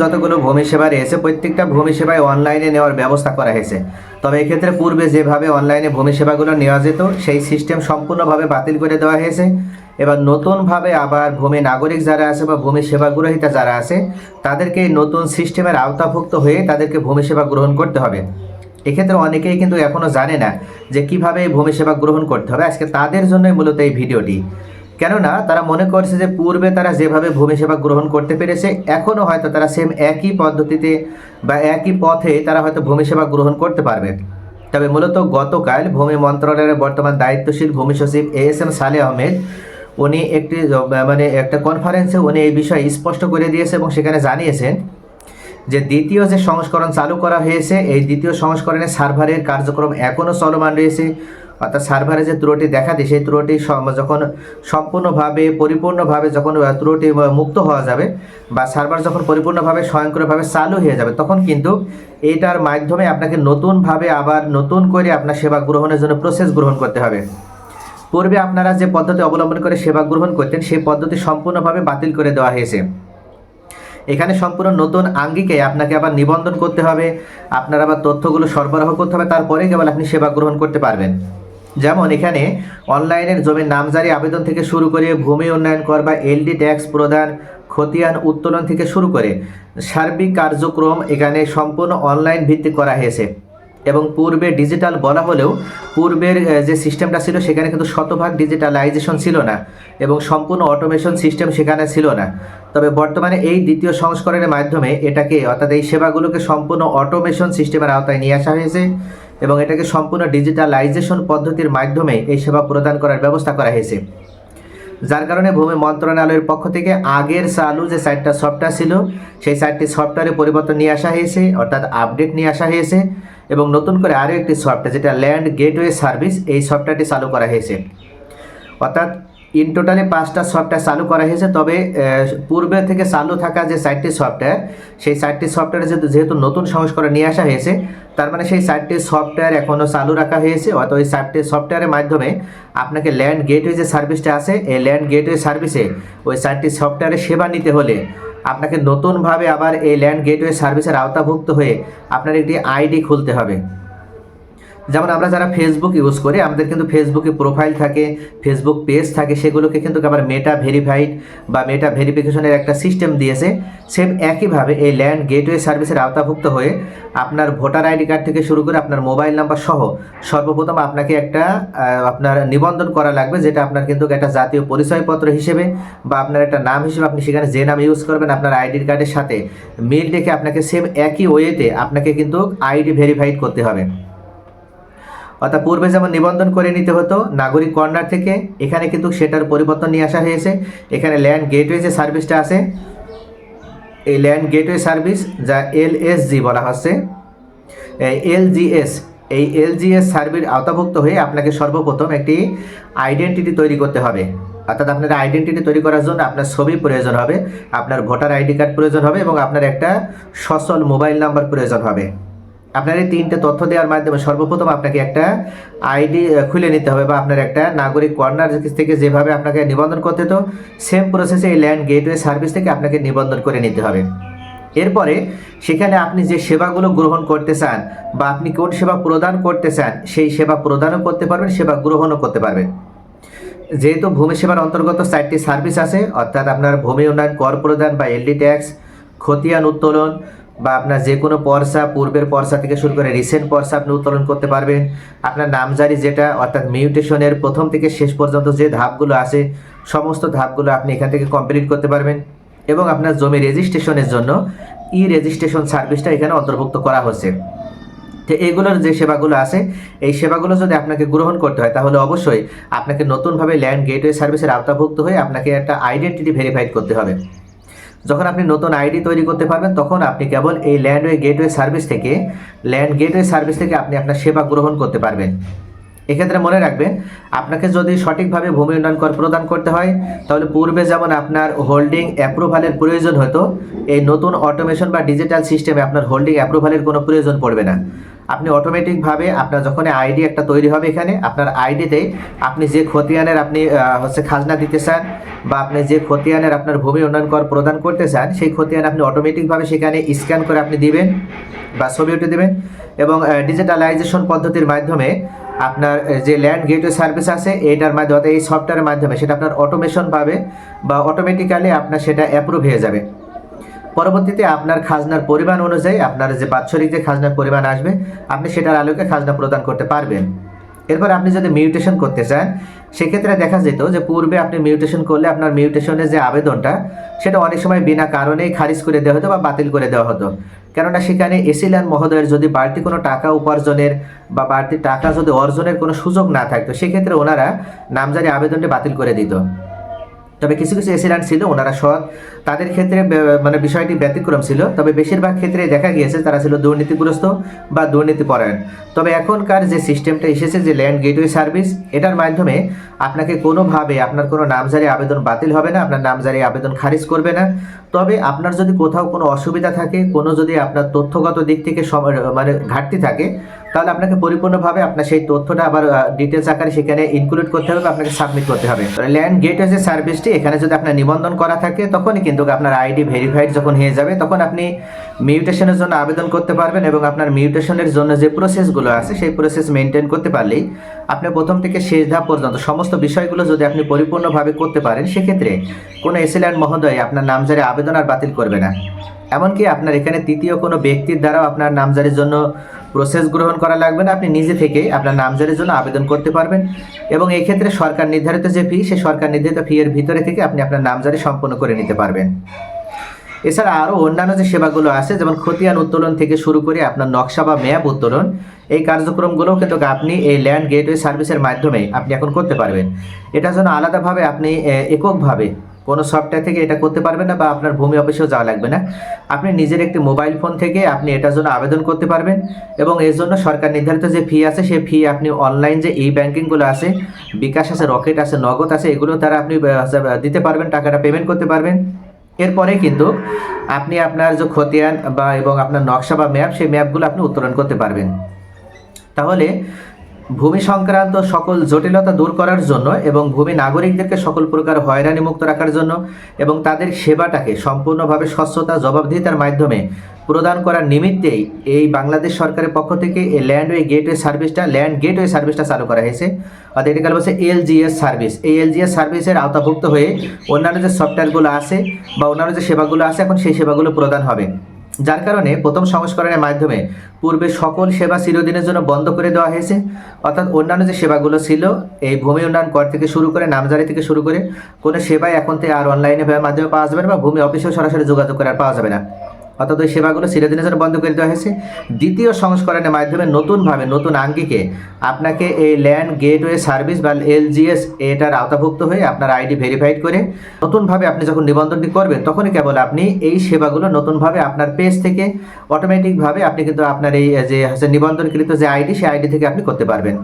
যতগুলো ভূমি সেবা রয়েছে প্রত্যেকটা ভূমি সেবায় অনলাইনে নেওয়ার ব্যবস্থা করা হয়েছে। তবে এক্ষেত্রে পূর্বে যেভাবে অনলাইনে ভূমি সেবাগুলো নেওয়া যেত সেই সিস্টেম সম্পূর্ণভাবে বাতিল করে দেওয়া হয়েছে। এবার নতুনভাবে আবার ভূমি নাগরিক যারা আছে বা ভূমি সেবা গ্রহীতা যারা আছে তাদেরকে এই নতুন সিস্টেমের আওতাভুক্ত হয়ে তাদেরকে ভূমি সেবা গ্রহণ করতে হবে। এক্ষেত্রে অনেকেই কিন্তু এখনও জানে না যে কিভাবে এই ভূমি সেবা গ্রহণ করতে হবে। আজকে তাদের জন্যই মূলত এই ভিডিওটি। কেননা তারা মনে করছে যে পূর্বে তারা যেভাবে ভূমি সেবা গ্রহণ করতে পেরেছে এখনও হয়তো তারা সেম একই পদ্ধতিতে বা একই পথে তারা হয়তো ভূমি সেবা গ্রহণ করতে পারবে। তবে মূলত গতকাল ভূমি মন্ত্রণালয়ের বর্তমান দায়িত্বশীল ভূমি সচিব ASM সালেহ আহমেদ উনি একটা কনফারেন্সে উনি এই বিষয়ে স্পষ্ট করে দিয়েছে এবং সেখানে জানিয়েছেন যে দ্বিতীয় যে সংস্করণ চালু করা হয়েছে এই দ্বিতীয় সংস্করণে সার্ভারের কার্যক্রম এখনও চলমান রয়েছে। অর্থাৎ সার্ভারে যে ত্রুটি দেখা দেয় সেই ত্রুটি যখন সম্পূর্ণভাবে পরিপূর্ণভাবে যখন ত্রুটি মুক্ত হওয়া যাবে বা সার্ভার যখন পরিপূর্ণভাবে স্বয়ংক্রিয়ভাবে চালু হয়ে যাবে তখন কিন্তু এটার মাধ্যমে আপনাকে নতুনভাবে আবার নতুন করে আপনার সেবা গ্রহণের জন্য প্রসেস গ্রহণ করতে হবে। পূর্বে আপনারা যে পদ্ধতি অবলম্বন করে সেবা গ্রহণ করতেন সেই পদ্ধতি সম্পূর্ণভাবে বাতিল করে দেওয়া হয়েছে। এখানে সম্পূর্ণ নতুন আঙ্গিকে আপনাকে আবার নিবন্ধন করতে হবে, আপনার আবার তথ্যগুলো সরবরাহ করতে হবে, তারপরে কেবল আপনি সেবা গ্রহণ করতে পারবেন। যেমন এখানে অনলাইনের জমির নামজারি আবেদন থেকে শুরু করে ভূমি উন্নয়ন কর বা LD ট্যাক্স প্রদান, খতিয়ান উত্তোলন থেকে শুরু করে সার্বিক কার্যক্রম এখানে সম্পূর্ণ অনলাইন ভিত্তিক করা হয়েছে। এবং পূর্বে ডিজিটাল বলা হলেও পূর্বের যে সিস্টেমটা ছিল সেখানে কিন্তু শতভাগ ডিজিটালাইজেশন ছিল না এবং সম্পূর্ণ অটোমেশন সিস্টেম সেখানে ছিল না। তবে বর্তমানে এই দ্বিতীয় সংস্করণের মাধ্যমে এটাকে অর্থাৎ এই সেবাগুলোকে সম্পূর্ণ অটোমেশন সিস্টেমের আওতায় নিয়ে আসা হয়েছে এবং এটাকে সম্পূর্ণ ডিজিটালাইজেশন পদ্ধতির মাধ্যমে এই সেবা প্রদান করার ব্যবস্থা করা হয়েছে। যার কারণে ভূমি মন্ত্রণালয়ের পক্ষ থেকে আগের চালু যে 4টা সফটওয়্যার ছিল সেই 4টি সফটওয়্যারে পরিবর্তন নিয়ে আসা হয়েছে, অর্থাৎ আপডেট নিয়ে আসা হয়েছে এবং নতুন করে আরও একটি সফটওয়্যার যেটা ল্যান্ড গেটওয়ে সার্ভিস এই সফটওয়্যারটি চালু করা হয়েছে। অর্থাৎ ইন টোটালে 5টা সফটওয়্যার চালু করা হয়েছে। তবে পূর্বে থেকে চালু থাকা যে 4টি সফটওয়্যার সেই 4টি সফটওয়্যারে যেহেতু নতুন সংস্করণ নিয়ে আসা হয়েছে তার মানে সেই 4টি সফটওয়্যার এখনও চালু রাখা হয়েছে। অর্থাৎ ওই 4টি সফটওয়্যারের মাধ্যমে আপনাকে ল্যান্ড গেটওয়ে যে সার্ভিসটা আছে এই ল্যান্ড গেটওয়ে সার্ভিসে ওই 4টি সফটওয়্যারে সেবা নিতে হলে আপনাকে নতুনভাবে আবার এই ল্যান্ড গেটওয়ে সার্ভিসের আওতাভুক্ত হয়ে আপনার একটি আইডি খুলতে হবে। যেমন আমরা যারা ফেসবুক ইউজ করি আমাদের কিন্তু ফেসবুকে প্রোফাইল থাকে, ফেসবুক পেজ থাকে, সেগুলোকে কিন্তু আবার মেটা ভেরিফাইড বা মেটা ভেরিফিকেশনের একটা সিস্টেম দিয়েছে। সেম একইভাবে এই ল্যান্ড গেটওয়ে সার্ভিসের আওতাভুক্ত হয়ে আপনার ভোটার আইডি কার্ড থেকে শুরু করে আপনার মোবাইল নাম্বার সহ সর্বপ্রথম আপনাকে একটা আপনার নিবন্ধন করা লাগবে, যেটা আপনার কিন্তু একটা জাতীয় পরিচয়পত্র হিসেবে বা আপনার একটা নাম হিসেবে আপনি সেখানে যে নাম ইউজ করবেন আপনার আইডি কার্ডের সাথে মিল রেখে আপনাকে সেম একই ওয়েতে আপনাকে কিন্তু আইডি ভেরিফাইড করতে হবে। অর্থাৎ পূর্বে যেমন নিবন্ধন করে নিতে হতো নাগরিক কর্নার থেকে, এখানে কিন্তু সেটার পরিবর্তন নিয়ে আসা হয়েছে। এখানে ল্যান্ড গেটওয়ে যে সার্ভিসটা আছে এই ল্যান্ড গেটওয়ে সার্ভিস যা LSG বলা হচ্ছে LGS, এই LGS সার্ভিস আওতাভুক্ত হয়ে আপনাকে সর্বপ্রথম একটি আইডেন্টিটি তৈরি করতে হবে। অর্থাৎ আপনার আইডেন্টিটি তৈরি করার জন্য আপনার ছবি প্রয়োজন হবে, আপনার ভোটার আইডি কার্ড প্রয়োজন হবে এবং আপনার একটা সচল মোবাইল নাম্বার প্রয়োজন হবে। আপনার এই 3টে তথ্য দেওয়ার মাধ্যমে সর্বপ্রথম আপনাকে একটা আইডি খুলে নিতে হবে বা আপনার একটা নাগরিক কর্নার থেকে যেভাবে আপনাকে নিবন্ধন করতে হতো সেম প্রসেসে এই ল্যান্ড গেটওয়ে সার্ভিস থেকে আপনাকে নিবন্ধন করে নিতে হবে। এরপরে সেখানে আপনি যে সেবাগুলো গ্রহণ করতে চান বা আপনি কোন সেবা প্রদান করতে চান সেই সেবা প্রদানও করতে পারবেন, সেবা গ্রহণও করতে পারবেন। যেহেতু ভূমি সেবার অন্তর্গত 4টি সার্ভিস আছে, অর্থাৎ আপনার ভূমি উন্নয়ন কর প্রদান বা LD ট্যাক্স, খতিয়ান উত্তোলন বা আপনার যে কোনো পর্চা পূর্বের পর্চা থেকে শুরু করে রিসেন্ট পর্চা আপনি উত্তোলন করতে পারবেন। আপনার নামজারি যেটা অর্থাৎ মিউটেশনের প্রথম থেকে শেষ পর্যন্ত যে ধাপগুলো আছে সমস্ত ধাপগুলো আপনি এখান থেকে কমপ্লিট করতে পারবেন এবং আপনার জমি রেজিস্ট্রেশনের জন্য রেজিস্ট্রেশন সার্ভিসটা এখানে অন্তর্ভুক্ত করা হচ্ছে। তো এগুলোর যে সেবাগুলো আছে এই সেবাগুলো যদি আপনাকে গ্রহণ করতে হয় তাহলে অবশ্যই আপনাকে নতুনভাবে ল্যান্ড গেটওয়ে সার্ভিসের আওতাভুক্ত হয়ে আপনাকে একটা আইডেন্টিটি ভেরিফাইড করতে হবে। যখন আপনি নতুন আইডি তৈরি করতে পারবেন তখন আপনি কেবল এই ল্যান্ড গেটওয়ে সার্ভিস থেকে আপনি আপনার সেবা গ্রহণ করতে পারবেন। এক্ষেত্রে মনে রাখবেন আপনাকে যদি সঠিকভাবে ভূমি উন্নয়ন কর প্রদান করতে হয় তাহলে পূর্বে যেমন আপনার হোল্ডিং অ্যাপ্রুভালের প্রয়োজন হতো এই নতুন অটোমেশন বা ডিজিটাল সিস্টেমে আপনার হোল্ডিং অ্যাপ্রুভালের কোনো প্রয়োজন পড়বে না। আপনি অটোমেটিকভাবে আপনার যখন আইডি একটা তৈরি হবে এখানে আপনার আইডিতে আপনি যে খতিয়ানের আপনি খাজনা দিতে চান বা আপনি যে খতিয়ানের আপনার ভূমি উন্নয়ন কর প্রদান করতে চান সেই খতিয়ান আপনি অটোমেটিকভাবে সেখানে স্ক্যান করে আপনি দিবেন বা ছবি উঠে দেবেন এবং ডিজিটালাইজেশন পদ্ধতির মাধ্যমে আপনার যে ল্যান্ড গেটওয়ে সার্ভিস আছে এটার মাধ্যমে অর্থাৎ এই সফটওয়্যারের মাধ্যমে সেটা আপনার অটোমেশনভাবে বা অটোমেটিক্যালি আপনার সেটা অ্যাপ্রুভ হয়ে যাবে। পরবর্তীতে আপনার খাজনার পরিমাণ অনুযায়ী আপনার যে বাৎসরিক যে খাজনার পরিমাণ আসবে আপনি সেটার আলোকে খাজনা প্রদান করতে পারবেন। এরপর আপনি যদি মিউটেশন করতে চান সেক্ষেত্রে দেখা যেত যে পূর্বে আপনি মিউটেশন করলে আপনার মিউটেশনের যে আবেদনটা সেটা অনেক সময় বিনা কারণেই খারিজ করে দেওয়া হতো বা বাতিল করে দেওয়া হতো, কেননা সেখানে এসিল্যান্ড মহোদয়ের যদি বাড়তি কোনো টাকা উপার্জনের বা বাড়তি টাকা যদি অর্জনের কোনো সুযোগ না থাকতো সেক্ষেত্রে ওনারা নামজারি আবেদনটি বাতিল করে দিত। তবে কিছু কিছু এসিল্যান্ড ছিল ওনারা সৎ, তাদের ক্ষেত্রে মানে বিষয়টি ব্যতিক্রম ছিল, তবে বেশিরভাগ ক্ষেত্রে দেখা গিয়েছে তারা ছিল দুর্নীতিগ্রস্ত বা দুর্নীতিপরায়ণ। তবে এখনকার যে সিস্টেমটা এসেছে যে ল্যান্ড গেটওয়ে সার্ভিস, এটার মাধ্যমে আপনাকে কোনোভাবে আপনার কোনো নামজারি আবেদন বাতিল হবে না, আপনার নামজারি আবেদন খারিজ করবে না। তবে আপনার যদি কোথাও কোনো অসুবিধা থাকে, কোনো যদি আপনার তথ্যগত দিক থেকে মানে ঘাটতি থাকে, তাহলে আপনাকে পরিপূর্ণভাবে আপনার সেই তথ্যটা আবার ডিটেলস আকারে সেখানে ইনক্লুড করতে হবে, আপনাকে সাবমিট করতে হবে। ল্যান্ড গেটওয়ে যে সার্ভিসটি এখানে যদি আপনার নিবন্ধন করা থাকে তখনই কিন্তু আপনার আইডি ভেরিফাইড যখন হয়ে যাবে তখন আপনি মিউটেশনের জন্য আবেদন করতে পারবেন এবং আপনার মিউটেশনের জন্য যে প্রসেসগুলো আছে সেই প্রসেস মেনটেন করতে পারলেই আপনি প্রথম থেকে শেষ ধাপ পর্যন্ত সমস্ত বিষয়গুলো যদি আপনি পরিপূর্ণভাবে করতে পারেন সেক্ষেত্রে কোনো এসিল্যান্ড মহোদয় আপনার নামজারি আবেদন আর বাতিল করবে না। এমনকি আপনার এখানে তৃতীয় কোনো ব্যক্তির দ্বারাও আপনার নামজারির জন্য প্রসেস গ্রহণ করা লাগবে না, আপনি নিজে থেকেই আপনার নামজারির জন্য আবেদন করতে পারবেন এবং এই ক্ষেত্রে সরকার নির্ধারিত যে ফি সেই সরকার নির্ধারিত ফি এর ভিতরে থেকে আপনি আপনার নামজারি সম্পন্ন করে নিতে পারবেন। এছাড়া আরও অন্যান্য যে সেবাগুলো আছে যেমন খতিয়ান উত্তোলন থেকে শুরু করে আপনার নকশা বা ম্যাপ উত্তোলন, এই কার্যক্রমগুলোও কিন্তু আপনি এই ল্যান্ড গেটওয়ে সার্ভিসের মাধ্যমে আপনি এখন করতে পারবেন। এটার জন্য আলাদাভাবে আপনি এককভাবে কোনো সফটওয়্যার থেকে এটা করতে পারবেন না বা আপনার ভূমি অফিসেও যাওয়া লাগবে না, আপনি নিজের একটি মোবাইল ফোন থেকে আপনি এটার জন্য আবেদন করতে পারবেন এবং এর জন্য সরকার নির্ধারিত যে ফি আছে সেই ফি আপনি অনলাইন যে ই ব্যাঙ্কিংগুলো আছে, বিকাশ আছে, রকেট আছে, নগদ আছে, এগুলো তারা আপনি দিতে পারবেন, টাকাটা পেমেন্ট করতে পারবেন। এরপরে কিন্তু আপনি আপনার যে খতিয়ান বা এবং আপনার নকশা বা ম্যাপ সেই ম্যাপগুলো আপনি উত্তোলন করতে পারবেন। তাহলে ভূমি সংক্রান্ত সকল জটিলতা দূর করার জন্য এবং ভূমি নাগরিকদেরকে সকল প্রকার হয়রানি মুক্ত রাখার জন্য এবং তাদের সেবাটাকে সম্পূর্ণভাবে স্বচ্ছতা জবাবদিহিতার মাধ্যমে প্রদান করার নিমিত্তেই এই বাংলাদেশ সরকারের পক্ষ থেকে এই ল্যান্ড গেটওয়ে সার্ভিসটা চালু করা হয়েছে। অর্থাৎ এটাকে বলছে এলজিএস সার্ভিস। এই এলজিএস সার্ভিসের আওতাভুক্ত হয়ে অন্যান্য যে সফটওয়্যারগুলো আছে বা অন্যান্য যে সেবাগুলো আছে এখন সেই সেবাগুলো প্রদান হবে, যার কারণে প্রথম সংস্করণের মাধ্যমে পূর্বে সকল সেবা চিরদিনের জন্য বন্ধ করে দেওয়া হয়েছে। অর্থাৎ অন্যান্য যে সেবাগুলো ছিল এই ভূমি উন্নয়ন কর থেকে শুরু করে নামজারি থেকে শুরু করে কোনো সেবাই এখন থেকে আর অনলাইনে মাধ্যমে পাওয়া যাবে না বা ভূমি অফিসেও সরাসরি যোগাযোগ করে আর পাওয়া যাবে না, অর্থাৎ ওই সেবাগুলো চিরদিনের জন্য বন্ধ করে দেওয়া হয়েছে। দ্বিতীয় সংস্করণের মাধ্যমে নতুনভাবে নতুন আঙ্গিকে আপনাকে এই ল্যান্ড গেটওয়ে সার্ভিস বা এলজিএস এটার আওতাভুক্ত হয়ে আপনার আইডি ভেরিফাইড করে নতুনভাবে আপনি যখন নিবন্ধনটি করবেন তখনই কেবল আপনি এই সেবাগুলো নতুনভাবে আপনার পেজ থেকে অটোমেটিকভাবে আপনি কিন্তু আপনার এই যে নিবন্ধনকৃত যে আইডি সেই আইডি থেকে আপনি করতে পারবেন।